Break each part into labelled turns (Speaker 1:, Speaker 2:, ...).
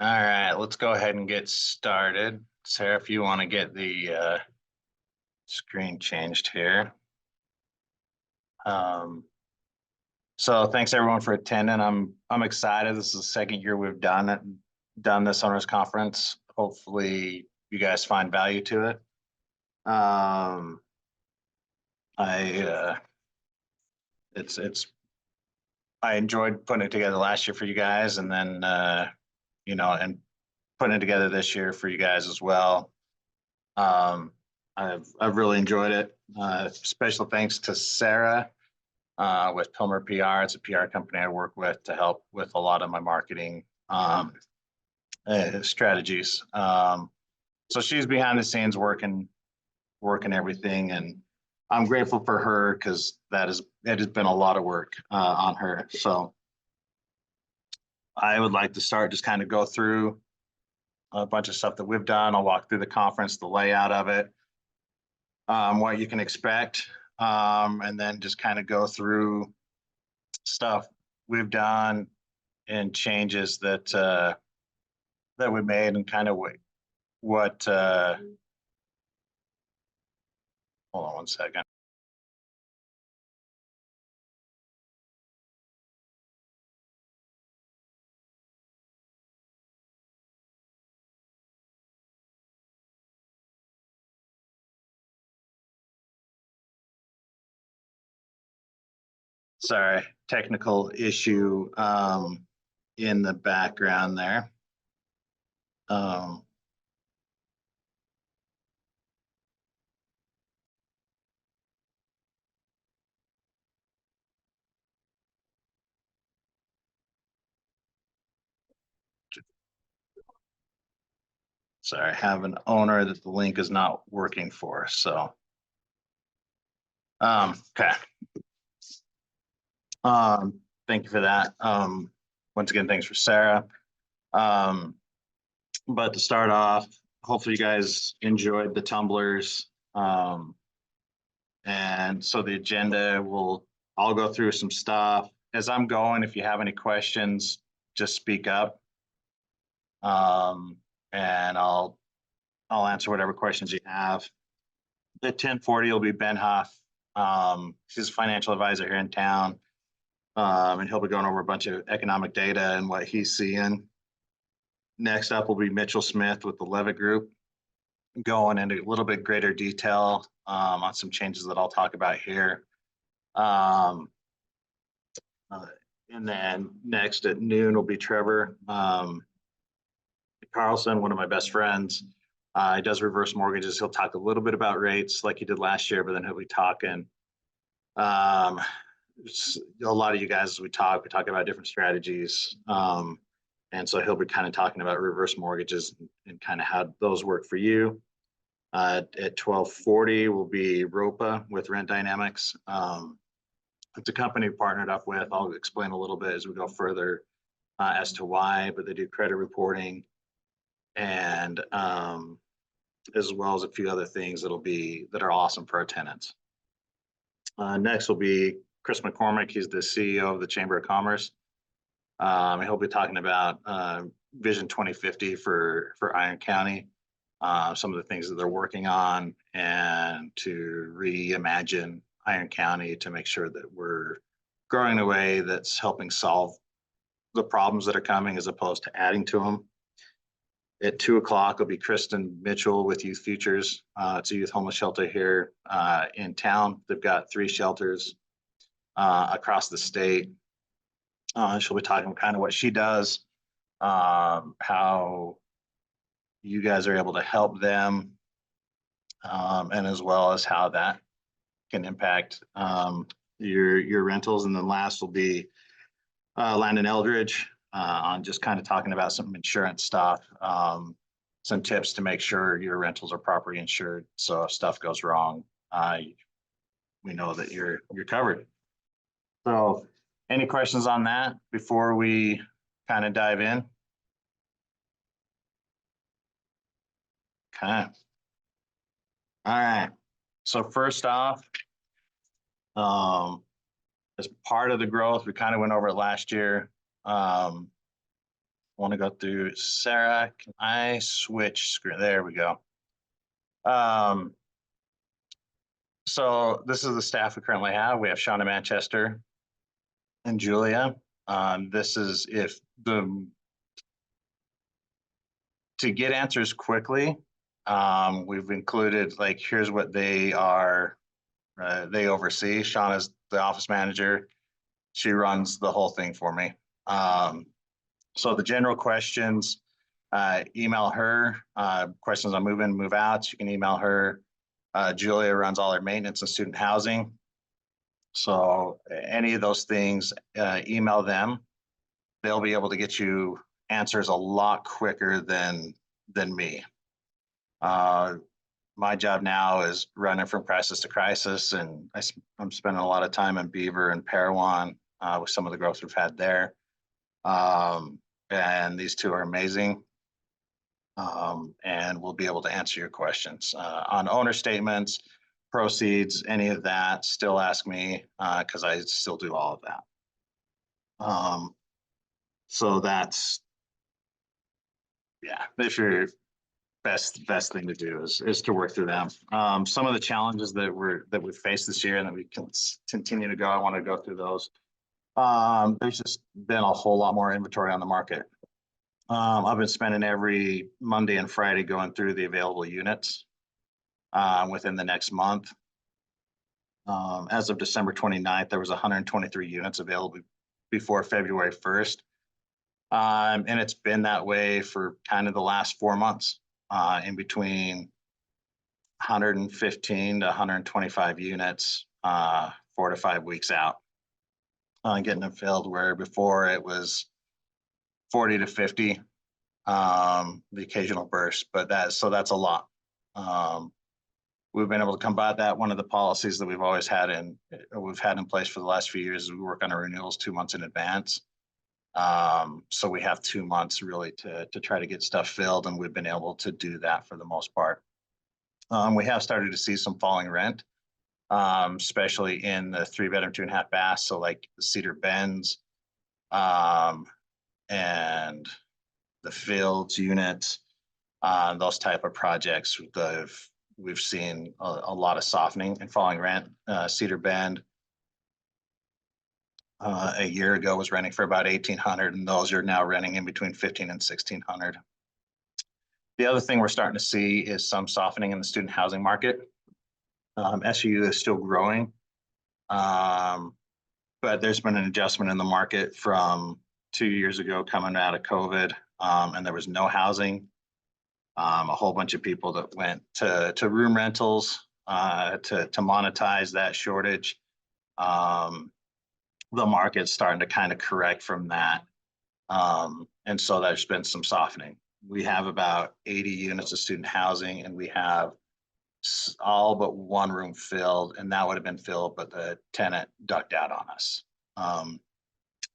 Speaker 1: All right, let's go ahead and get started. Sarah, if you want to get the screen changed here. So thanks everyone for attending. I'm excited. This is the second year we've done this owners conference. Hopefully you guys find value to it. I enjoyed putting it together last year for you guys, and then and putting it together this year for you guys as well. I've really enjoyed it. Special thanks to Sarah with Pilmer PR. It's a PR company I work with to help with a lot of my marketing strategies. So she's behind the scenes working everything, and I'm grateful for her because it has been a lot of work on her. So I would like to start just kind of go through a bunch of stuff that we've done. I'll walk through the conference, the layout of it, what you can expect, and then just kind of go through stuff we've done and changes that we made, and kind of what hold on one second. Sorry, technical issue in the background there. Sorry, I have an owner that the link is not working for. So, okay. Thank you for that. Once again, thanks for Sarah. But to start off, hopefully you guys enjoyed the tumblers. And so the agenda I'll go through some stuff as I'm going. If you have any questions, just speak up. And I'll answer whatever questions you have. At 10:40 will be Ben Huff. He's a financial advisor here in town. And he'll be going over a bunch of economic data and what he's seeing. Next up will be Mitchell Smith with the Levitt Group, going into a little bit greater detail on some changes that I'll talk about here. And then next at noon will be Trevor Carlson, one of my best friends. He does reverse mortgages. He'll talk a little bit about rates like he did last year, but then he'll be talking. A lot of you guys, as we talk about different strategies. And so he'll be kind of talking about reverse mortgages and kind of how those work for you. At 12:40 will be ROPA with Rent Dynamics. It's a company we partnered up with. I'll explain a little bit as we go further as to why, but they do credit reporting and as well as a few other things that are awesome for our tenants. Next will be Chris McCormick. He's the CEO of the Chamber of Commerce. He'll be talking about Vision 2050 for Iron County, some of the things that they're working on, and to reimagine Iron County to make sure that we're growing in a way that's helping solve the problems that are coming as opposed to adding to them. At 2:00 will be Kristen Mitchell with Youth Futures. It's a youth homeless shelter here in town. They've got 3 shelters across the state. She'll be talking kind of what she does, how you guys are able to help them, and as well as how that can impact your rentals. And then last will be Landon Eldridge on just kind of talking about some insurance stuff, some tips to make sure your rentals are properly insured. So if stuff goes wrong, we know that you're covered. So any questions on that before we kind of dive in? Okay. All right. So first off, as part of the growth, we kind of went over it last year. want to go through. Sarah, can I switch screen? There we go. So this is the staff we currently have. We have Shauna Manchester and Julia. This is if to get answers quickly, we've included like, here's what they are, they oversee. Shauna's the office manager. She runs the whole thing for me. So the general questions, email her. Questions on move in, move out, you can email her. Julia runs all our maintenance and student housing. So any of those things, email them. They'll be able to get you answers a lot quicker than me. My job now is running from crisis to crisis, and I'm spending a lot of time in Beaver and Parowan with some of the growth we've had there. And these two are amazing. And we'll be able to answer your questions on owner statements, proceeds, any of that. Still ask me because I still do all of that. So that's, yeah, if you're best thing to do is to work through them. Some of the challenges that we've faced this year and that we can continue to go, I want to go through those. There's just been a whole lot more inventory on the market. I've been spending every Monday and Friday going through the available units within the next month. As of December 29th, there was 123 units available before February 1st. And it's been that way for kind of the last 4 months, in between 115 to 125 units, 4 to 5 weeks out, getting them filled, where before it was 40 to 50, the occasional burst, but that's a lot. We've been able to combat that. One of the policies that we've had in place for the last few years is we work on our renewals 2 months in advance. So we have 2 months really to try to get stuff filled, and we've been able to do that for the most part. We have started to see some falling rent, especially in the 3-bedroom, 2.5 bath. So like the Cedar Bends, and the Fields units, those type of projects. We've seen a lot of softening and falling rent. Cedar Bend, a year ago was renting for about $1,800, and those are now renting in between $1,500 and $1,600. The other thing we're starting to see is some softening in the student housing market. SU is still growing, but there's been an adjustment in the market from 2 years ago coming out of COVID, and there was no housing. A whole bunch of people that went to room rentals to monetize that shortage. The market's starting to kind of correct from that. And so there's been some softening. We have about 80 units of student housing, and we have all but one room filled, and that would have been filled, but the tenant ducked out on us.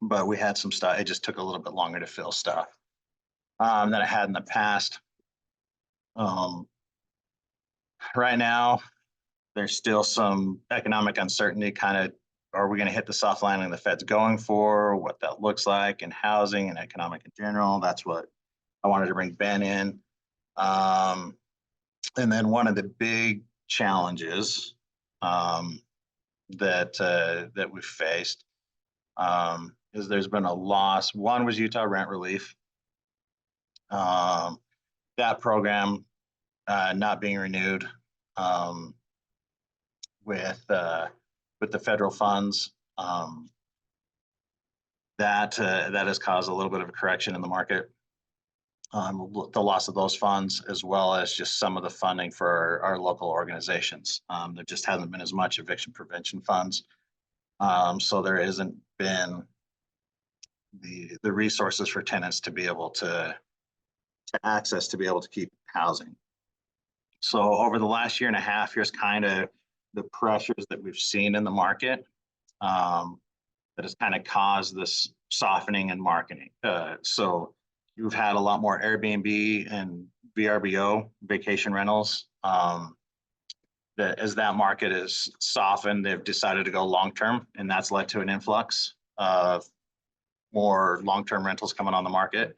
Speaker 1: But we had some stuff. It just took a little bit longer to fill stuff than it had in the past. Right now, there's still some economic uncertainty. Kind of, are we going to hit the soft landing the Fed's going for? What that looks like in housing and economic in general. That's what I wanted to bring Ben in. And then one of the big challenges that we've faced is there's been a loss. One was Utah rent relief. That program not being renewed with the federal funds. That has caused a little bit of a correction in the market. The loss of those funds, as well as just some of the funding for our local organizations. There just hasn't been as much eviction prevention funds. So there hasn't been the resources for tenants to be able to access to be able to keep housing. So over the last 1.5 years, here's kind of the pressures that we've seen in the market that has kind of caused this softening in marketing. So you've had a lot more Airbnb and VRBO, vacation rentals. As that market is softened, they've decided to go long-term, and that's led to an influx of more long-term rentals coming on the market.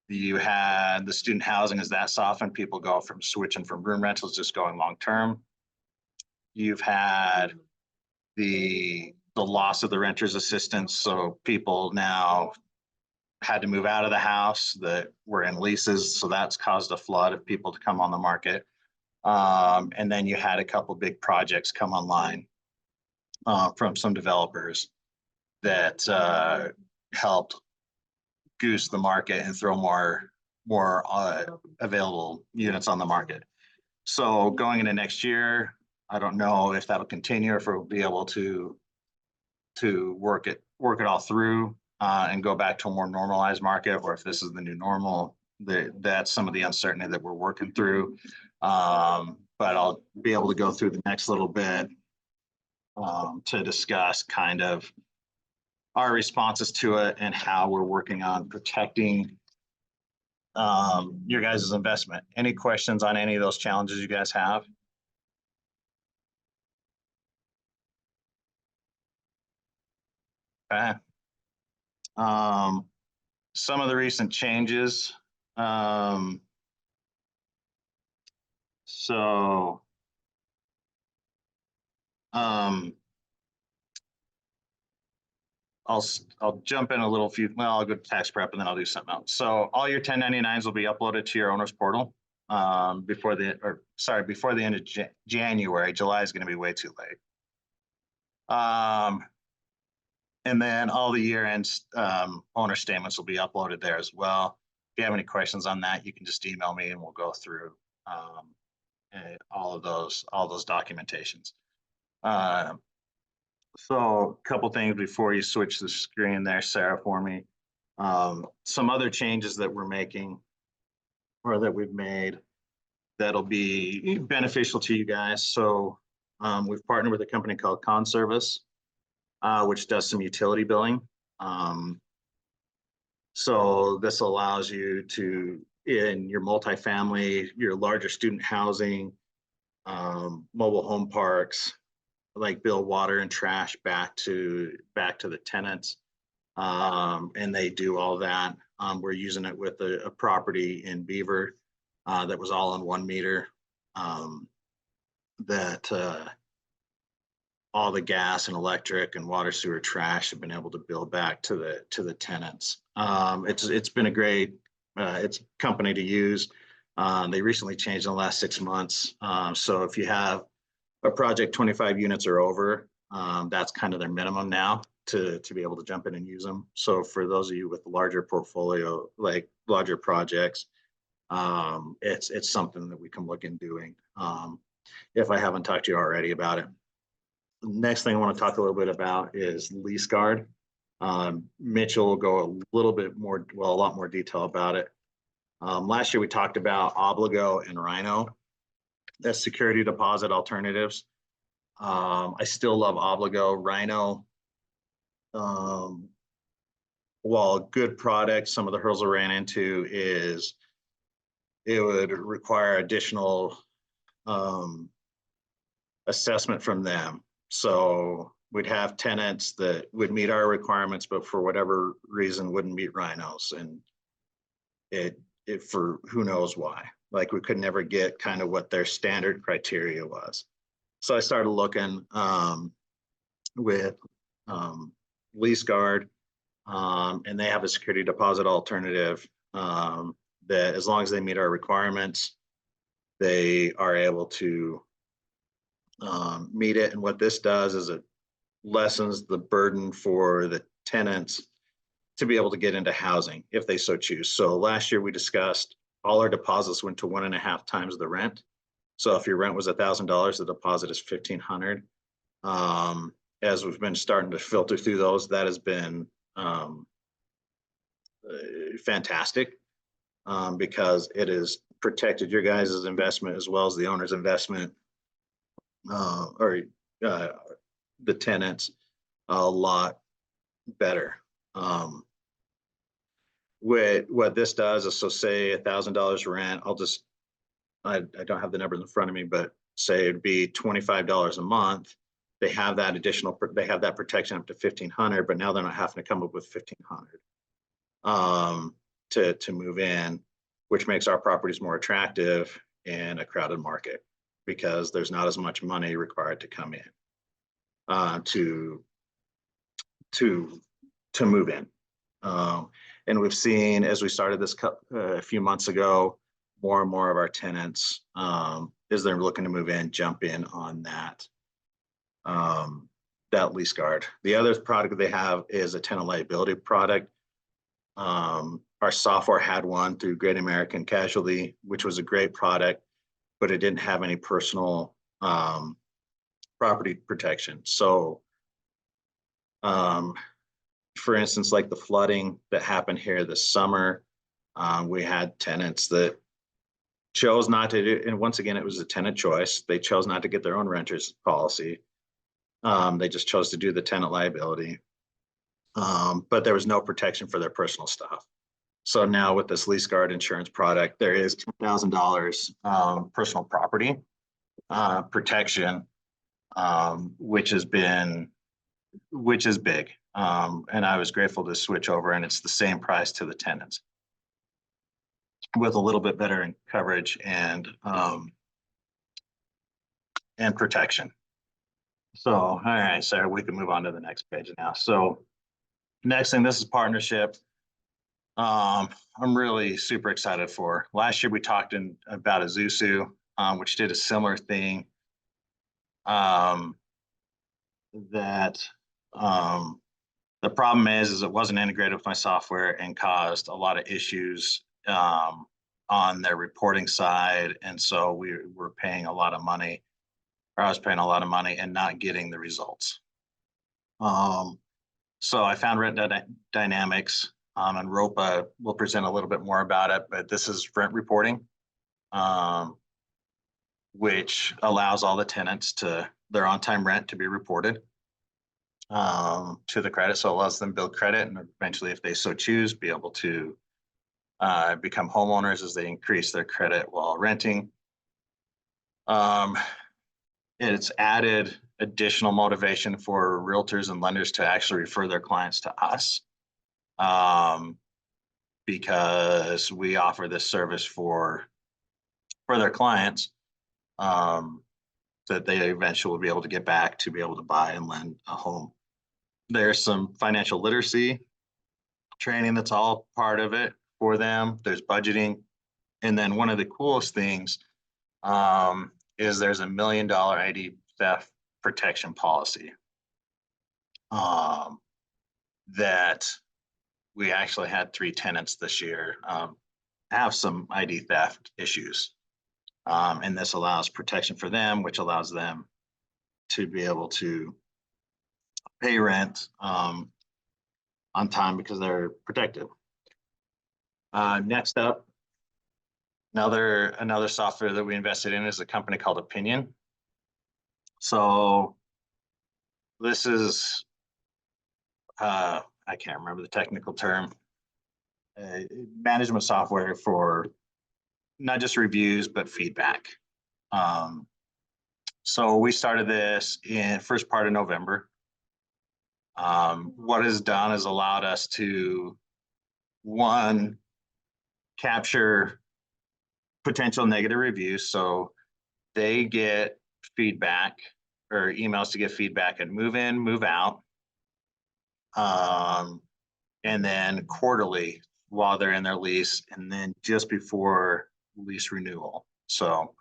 Speaker 1: You had the student housing as that softened, people go from switching from room rentals, just going long-term. You've had the loss of the renter's assistance. So people now had to move out of the house that were in leases. So that's caused a flood of people to come on the market. And then you had a couple big projects come online from some developers that helped goose the market and throw more available units on the market. So going into next year, I don't know if that'll continue or if we'll be able to work it all through and go back to a more normalized market, or if this is the new normal. That's some of the uncertainty that we're working through. But I'll be able to go through the next little bit to discuss kind of our responses to it and how we're working on protecting your guys' investment. Any questions on any of those challenges you guys have? Okay. Some of the recent changes. So I'll jump in a little few. Well, I'll go to tax prep and then I'll do something else. So all your 1099s will be uploaded to your owner's portal before the end of January. July is going to be way too late. And then all the year-end owner statements will be uploaded there as well. If you have any questions on that, you can just email me and we'll go through all those documentations. So a couple things before you switch the screen there, Sarah, for me. Some other changes that we're making or that we've made that'll be beneficial to you guys. So we've partnered with a company called Conservice, which does some utility billing. So this allows you to, in your multifamily, your larger student housing, mobile home parks, like bill water and trash back to the tenants. And they do all that. We're using it with a property in Beaver that was all on 1 meter. That all the gas and electric and water, sewer, trash have been able to bill back to the tenants. It's been a great it's company to use. They recently changed in the last 6 months. So if you have a project 25 units or over, that's kind of their minimum now to be able to jump in and use them. So for those of you with a larger portfolio, like larger projects, it's something that we can look in doing. If I haven't talked to you already about it. The next thing I want to talk a little bit about is Lease Guard. Mitchell will go a little bit more, well, a lot more detail about it. Last year we talked about Obligo and Rhino as security deposit alternatives. I still love Obligo. Rhino, while a good product, some of the hurdles I ran into is it would require additional assessment from them. So we'd have tenants that would meet our requirements, but for whatever reason wouldn't meet Rhinos, and it for who knows why. Like we could never get kind of what their standard criteria was. So I started looking with Lease Guard, and they have a security deposit alternative that as long as they meet our requirements, they are able to meet it. And what this does is it lessens the burden for the tenants to be able to get into housing if they so choose. So last year we discussed all our deposits went to 1.5 times the rent. So if your rent was $1,000, the deposit is $1,500. As we've been starting to filter through those, that has been fantastic because it has protected your guys' investment as well as the owner's investment or the tenants a lot better. What this does is, so say $1,000 rent, I don't have the numbers in front of me, but say it'd be $25 a month. They have that that protection up to $1,500, but now they're not having to come up with $1,500. to move in, which makes our properties more attractive in a crowded market because there's not as much money required to come in to move in. And we've seen, as we started this a few months ago, more and more of our tenants, as they're looking to move in, jump in on that lease guard. The other product they have is a tenant liability product. Our software had one through Great American Casualty, which was a great product, but it didn't have any personal property protection. So, for instance, like the flooding that happened here this summer, we had tenants that chose not to do, and once again, it was a tenant choice. They chose not to get their own renter's policy. They just chose to do the tenant liability, but there was no protection for their personal stuff. So now with this lease guard insurance product, there is $10,000 personal property protection, which is big. And I was grateful to switch over, and it's the same price to the tenants with a little bit better coverage and protection. So, all right, Sarah, we can move on to the next page now. So next thing, this is partnership. I'm really super excited for. Last year, we talked about Azusu, which did a similar thing. The problem is it wasn't integrated with my software and caused a lot of issues on their reporting side. And so we were paying a lot of money, or I was paying a lot of money and not getting the results. So I found Rent Dynamics, and ROPA will present a little bit more about it, but this is rent reporting, which allows all the tenants their on-time rent to be reported to the credit. So it allows them to build credit and eventually, if they so choose, be able to become homeowners as they increase their credit while renting. It's added additional motivation for realtors and lenders to actually refer their clients to us, because we offer this service for their clients, that they eventually will be able to get back to be able to buy and lend a home. There's some financial literacy training that's all part of it for them. There's budgeting. And then one of the coolest things is there's $1 million ID theft protection policy that we actually had 3 tenants this year have some ID theft issues. And this allows protection for them, which allows them to be able to pay rent on time because they're protected. Next up, another software that we invested in is a company called Opinion. So this is, I can't remember the technical term, management software for not just reviews, but feedback. So we started this in first part of November. What it's done is allowed us to, one, capture potential negative reviews. So they get feedback or emails to get feedback and move in, move out. And then quarterly while they're in their lease, and then just before lease renewal. So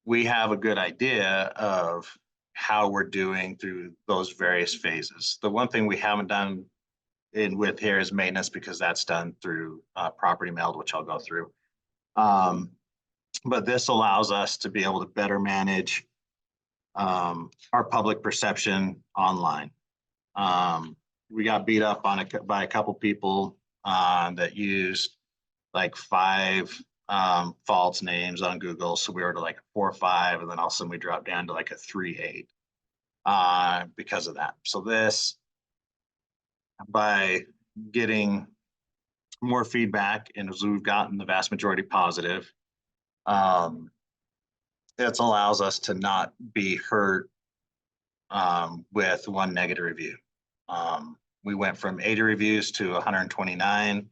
Speaker 1: we have a good idea of how we're doing through those various phases. The one thing we haven't done with here is maintenance, because that's done through property mailed, which I'll go through. But this allows us to be able to better manage our public perception online. We got beat up by a couple people that used like 5 false names on Google. So we were to like 4 or 5, and then all of a sudden we dropped down to like a 3.8 because of that. So this, by getting more feedback, and as we've gotten the vast majority positive, it allows us to not be hurt with one negative review. We went from 80 reviews to 129.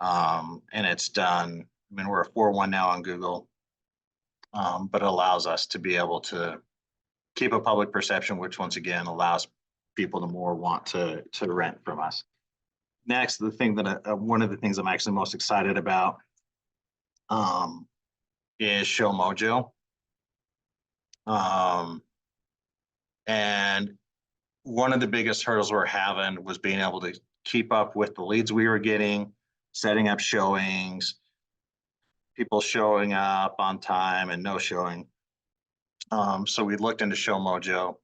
Speaker 1: And it's done, I mean, we're a 4.1 now on Google, but it allows us to be able to keep a public perception, which once again allows people to more want to rent from us. Next, the thing that one of the things I'm actually most excited about is Show Mojo. And one of the biggest hurdles we're having was being able to keep up with the leads we were getting, setting up showings, people showing up on time and no showing. So we looked into Show Mojo.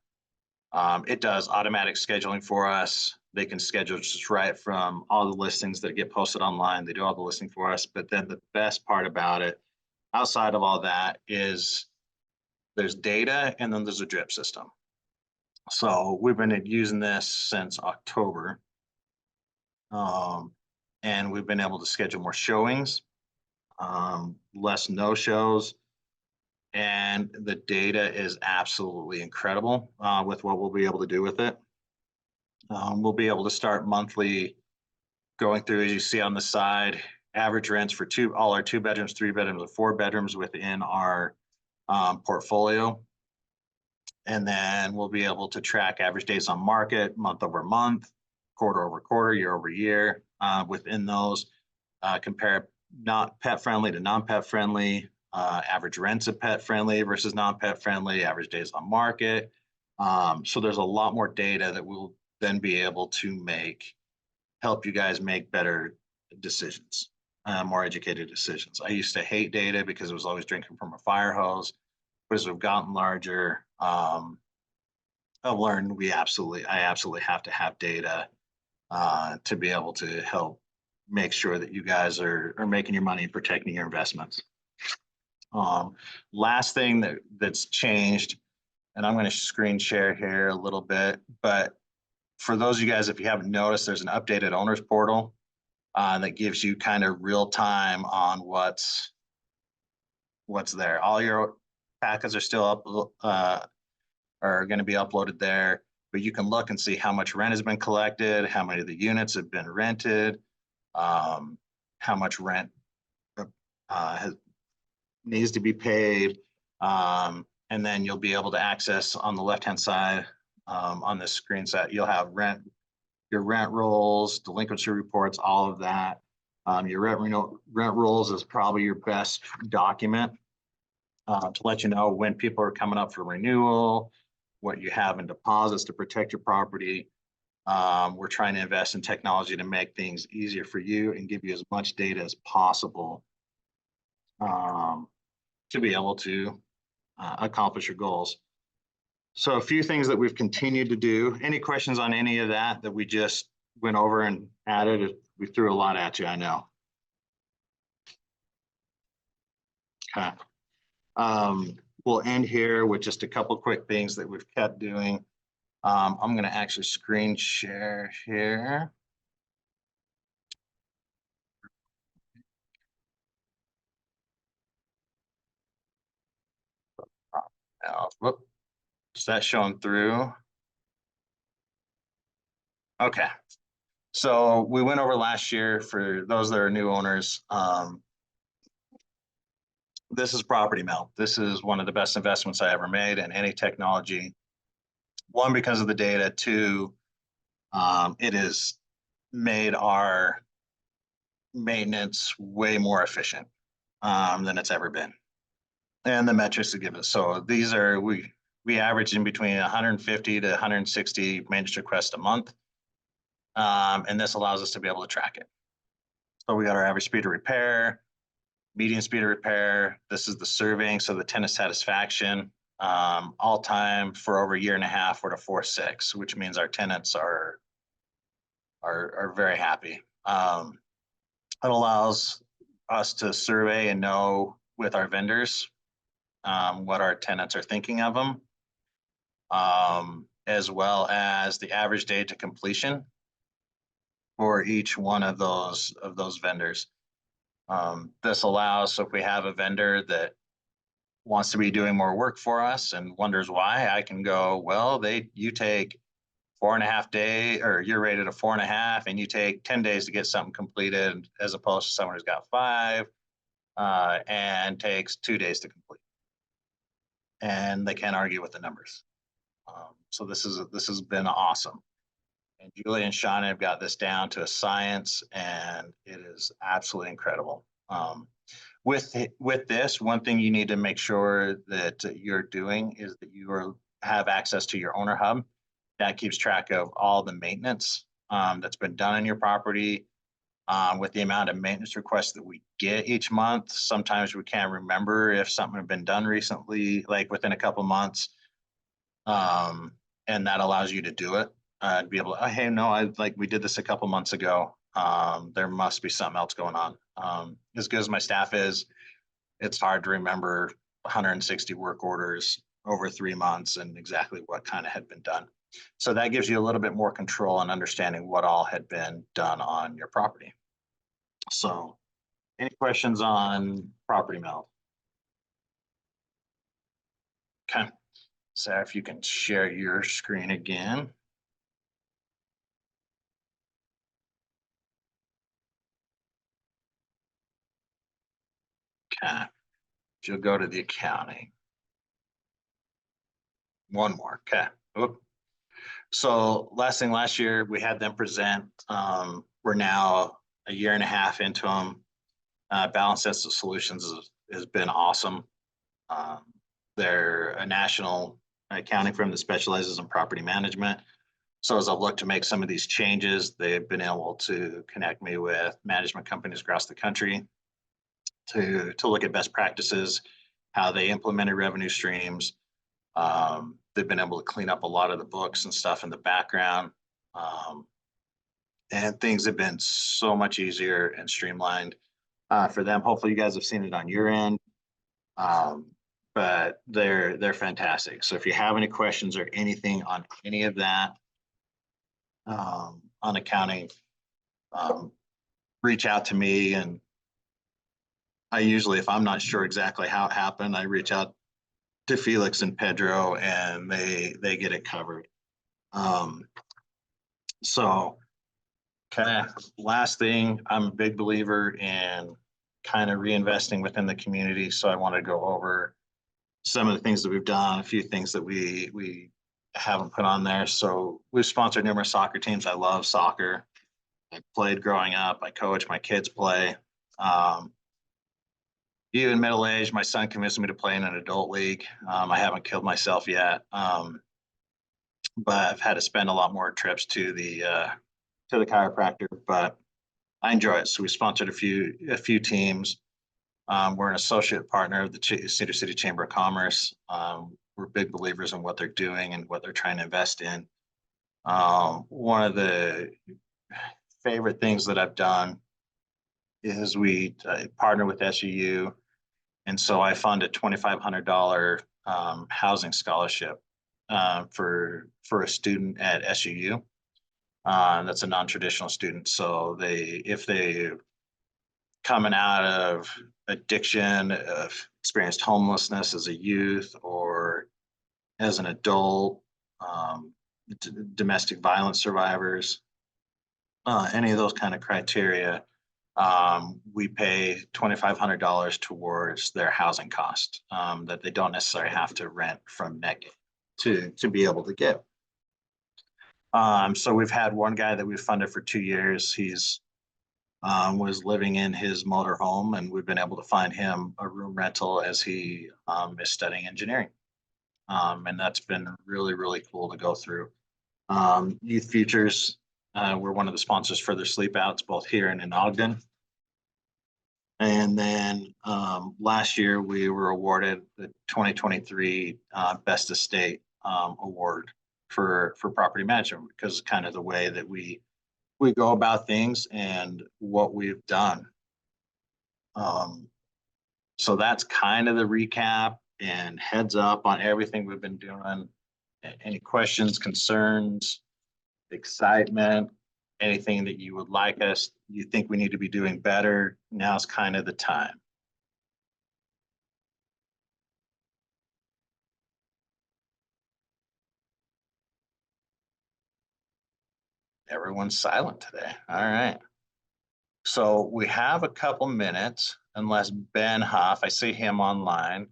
Speaker 1: It does automatic scheduling for us. They can schedule just right from all the listings that get posted online. They do all the listing for us. But then the best part about it, outside of all that, is there's data and then there's a drip system. So we've been using this since October. And we've been able to schedule more showings, less no-shows. And the data is absolutely incredible with what we'll be able to do with it. We'll be able to start monthly going through, as you see on the side, average rents for all our 2 bedrooms, 3 bedrooms, and 4 bedrooms within our portfolio. And then we'll be able to track average days on market, month over month, quarter over quarter, year over year. Within those, compare not pet friendly to non-pet friendly, average rents of pet friendly versus non-pet friendly, average days on market. So there's a lot more data that we'll then be able to help you guys make better decisions, more educated decisions. I used to hate data because it was always drinking from a fire hose. But as we've gotten larger, I've learned I absolutely have to have data to be able to help make sure that you guys are making your money and protecting your investments. Last thing that's changed, and I'm going to screen share here a little bit, but for those of you guys, if you haven't noticed, there's an updated owners portal that gives you kind of real time on what's there. All your packets are still up, are going to be uploaded there, but you can look and see how much rent has been collected, how many of the units have been rented, how much rent needs to be paid, and then you'll be able to access on the left-hand side on this screen set. You'll have your rent rolls, delinquency reports, all of that. Your rent rolls is probably your best document to let you know when people are coming up for renewal, what you have in deposits to protect your property. We're trying to invest in technology to make things easier for you and give you as much data as possible to be able to accomplish your goals. So a few things that we've continued to do. Any questions on any of that we just went over and added? We threw a lot at you, I know. Okay. We'll end here with just a couple quick things that we've kept doing. I'm going to actually screen share here. Whoop. Is that showing through? Okay. So we went over last year for those that are new owners. This is Property Melt. This is one of the best investments I ever made in any technology. One, because of the data. Two, it has made our maintenance way more efficient than it's ever been. And the metrics to give us. So these are, we average in between 150 to 160 maintenance requests a month. And this allows us to be able to track it. So we got our average speed of repair, median speed of repair. This is the surveying, so the tenant satisfaction. All time for over a year and a half, we're at 4.6, which means our tenants are very happy. It allows us to survey and know with our vendors what our tenants are thinking of them, as well as the average day to completion for each one of those vendors. This allows, so if we have a vendor that wants to be doing more work for us and wonders why, I can go, well, you take 4.5 day, or you're rated a 4.5 and you take 10 days to get something completed as opposed to someone who's got 5 and takes 2 days to complete. And they can't argue with the numbers. So this has been awesome. And Julie and Sean have got this down to a science, and it is absolutely incredible. With this, one thing you need to make sure that you're doing is that have access to your owner hub. That keeps track of all the maintenance that's been done on your property. With the amount of maintenance requests that we get each month, sometimes we can't remember if something had been done recently, like within a couple months. And that allows you to do it. To be able to, oh, hey, no, we did this a couple months ago. There must be something else going on. As good as my staff is, it's hard to remember 160 work orders over 3 months and exactly what kind of had been done. So that gives you a little bit more control and understanding what all had been done on your property. So any questions on property meld? Okay. Sarah, if you can share your screen again. Okay. You'll go to the accounting. One more. Okay. Oop. So last year we had them present. We're now a year and a half into them. Balanced Sets of Solutions has been awesome. They're a national accounting firm that specializes in property management. So as I've looked to make some of these changes, they've been able to connect me with management companies across the country to look at best practices, how they implemented revenue streams. They've been able to clean up a lot of the books and stuff in the background. And things have been so much easier and streamlined for them. Hopefully you guys have seen it on your end. But they're fantastic. So if you have any questions or anything on any of that on accounting, reach out to me. And I usually, if I'm not sure exactly how it happened, I reach out to Felix and Pedro, and they get it covered. So kind of last thing, I'm a big believer in kind of reinvesting within the community. So I want to go over some of the things that we've done, a few things that we haven't put on there. So we've sponsored numerous soccer teams. I love soccer. I played growing up. I coach. My kids play. Even middle age, my son convinced me to play in an adult league. I haven't killed myself yet, but I've had to spend a lot more trips to the chiropractor. But I enjoy it. So we sponsored a few teams. We're an associate partner of the Cedar City Chamber of Commerce. We're big believers in what they're doing and what they're trying to invest in. One of the favorite things that I've done is we partner with SUU. And so I fund a $2,500 housing scholarship for a student at SUU. That's a non-traditional student. So if they coming out of addiction, of experienced homelessness as a youth or as an adult, domestic violence survivors, any of those kind of criteria, we pay $2,500 towards their housing cost that they don't necessarily have to rent from Netgain to be able to get. So we've had one guy that we've funded for 2 years. He's was living in his motor home, and we've been able to find him a room rental as he is studying engineering. And that's been really, really cool to go through. Youth Futures, we're one of the sponsors for their sleep outs, both here and in Ogden. And then last year we were awarded the 2023 Best Estate Award for property management, because kind of the way that we go about things and what we've done. So that's kind of the recap and heads up on everything we've been doing. Any questions, concerns, excitement, anything that you would like us, you think we need to be doing better, now's kind of the time. Everyone's silent today. All right. So we have a couple minutes, unless Ben Hoff, I see him online.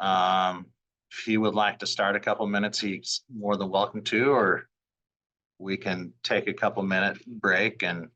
Speaker 1: If he would like to start a couple minutes, he's more than welcome to, or we can take a couple minute break and